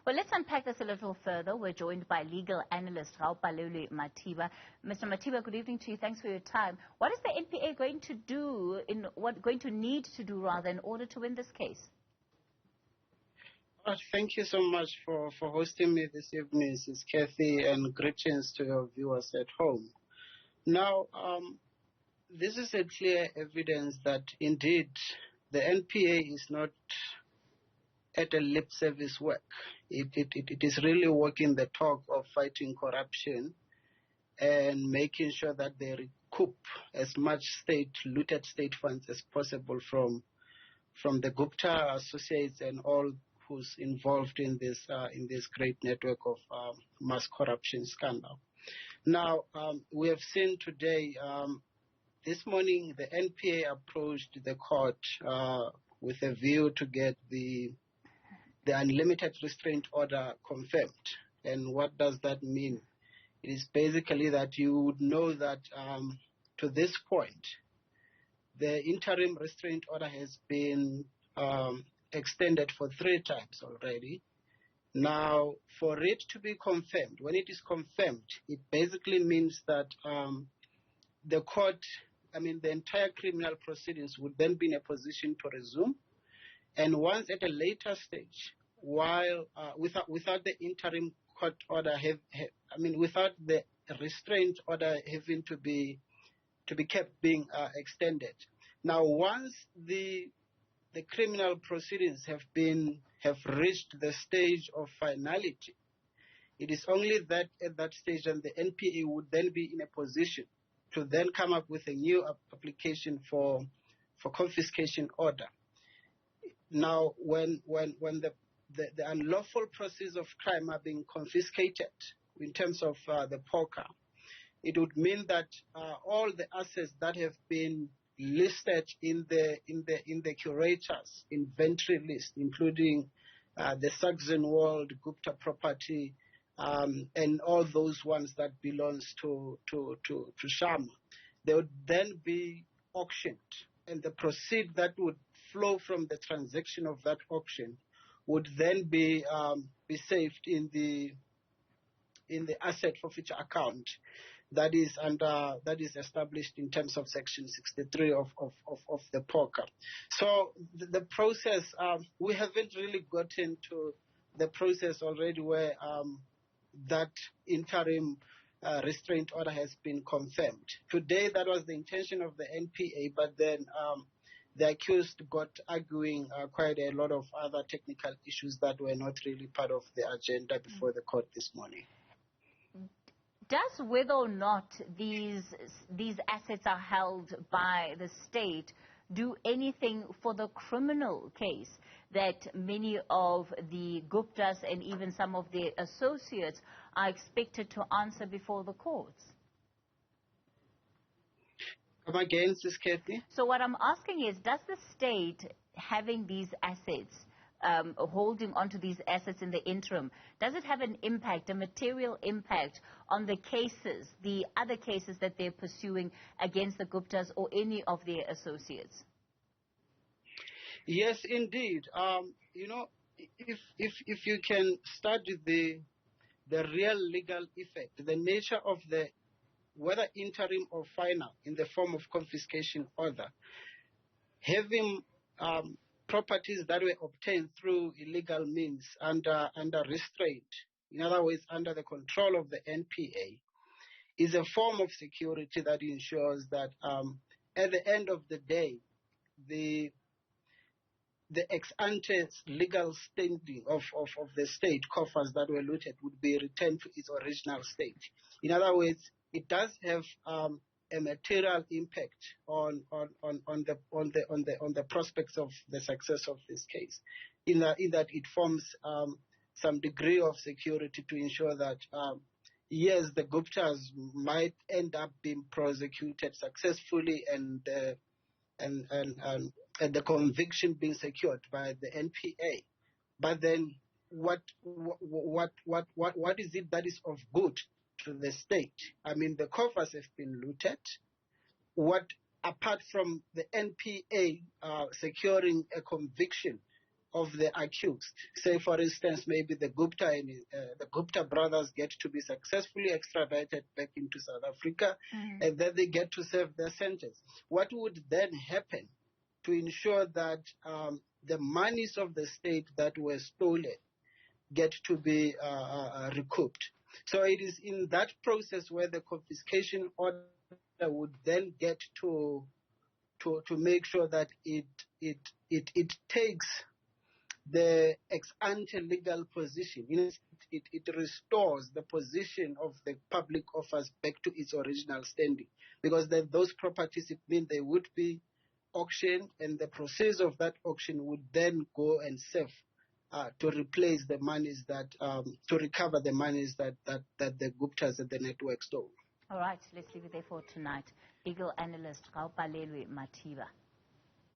Well, let's unpack this a little further. We're joined by legal analyst Gaopalelwe Mathiba. Mr. Mathiba, good evening to you. Thanks for your time. What is the NPA going to do, going to need to do rather, in order to win this case? Thank you so much for hosting me this evening, Ms. Kathy, and greetings to your viewers at home. Now, this is a clear evidence that indeed the NPA is not at a lip service work. It is really walking the talk of fighting corruption and making sure that they recoup as much looted state funds as possible from the Gupta associates and all who's involved in this great network of mass corruption scandal. Now, we have seen today, this morning, the NPA approached the court with a view to get the unlimited restraint order confirmed. And what does that mean? It is basically that you would know that to this point, the interim restraint order has been extended for 3 times already. Now, for it to be confirmed, when it is confirmed, it basically means that the court, the entire criminal proceedings would then be in a position to resume. And once at a later stage, while without the interim court order, without the restraint order having to be kept being extended. Now, once the criminal proceedings have reached the stage of finality, it is only that at that stage, and the NPA would then be in a position to then come up with a new application for confiscation order. Now, when the unlawful proceeds of crime are being confiscated in terms of the poker, it would mean that all the assets that have been listed in the curator's inventory list, including the Saxon World, Gupta property, and all those ones that belongs to Sharma, they would then be auctioned, and the proceeds that would flow from the transaction of that auction would then be saved in the asset forfeiture account that is established in terms of Section 63 of the poker. So the process, we haven't really gotten to the process already where that interim restraint order has been confirmed. Today, that was the intention of the NPA, but then the accused got arguing quite a lot of other technical issues that were not really part of the agenda before the court this morning. Does whether or not these assets are held by the state do anything for the criminal case that many of the Guptas and even some of their associates are expected to answer before the courts? Come again, Ms. Kathy? So what I'm asking is, does the state having these assets, holding onto these assets in the interim, does it have an impact, a material impact on the cases, the other cases that they're pursuing against the Guptas or any of their associates? Yes, indeed. If you can study the real legal effect, the nature of whether interim or final in the form of confiscation order, having properties that were obtained through illegal means under restraint, in other words, under the control of the NPA, is a form of security that ensures that at the end of the day, the ex-ante legal standing of the state coffers that were looted would be returned to its original state. In other words, it does have a material impact on the prospects of the success of this case, in that it forms some degree of security to ensure that yes, the Guptas might end up being prosecuted successfully and the conviction being secured by the NPA, but then what is it that is of good to the state? The coffers have been looted. What, apart from the NPA securing a conviction the accused. Say, for instance, maybe the Gupta brothers get to be successfully extradited back into South Africa, and then they get to serve their sentence. What would then happen to ensure that the monies of the state that were stolen get to be recouped? So it is in that process where the confiscation order would then get to make sure that it takes the ex-ante legal position. It restores the position of the public offers back to its original standing, because then those properties, it means they would be auctioned, and the process of that auction would then go and serve to replace the monies that to recover the monies that the Guptas and the network stole. All right, let's leave it there for tonight. Legal analyst Gaopalelwe Mathiba.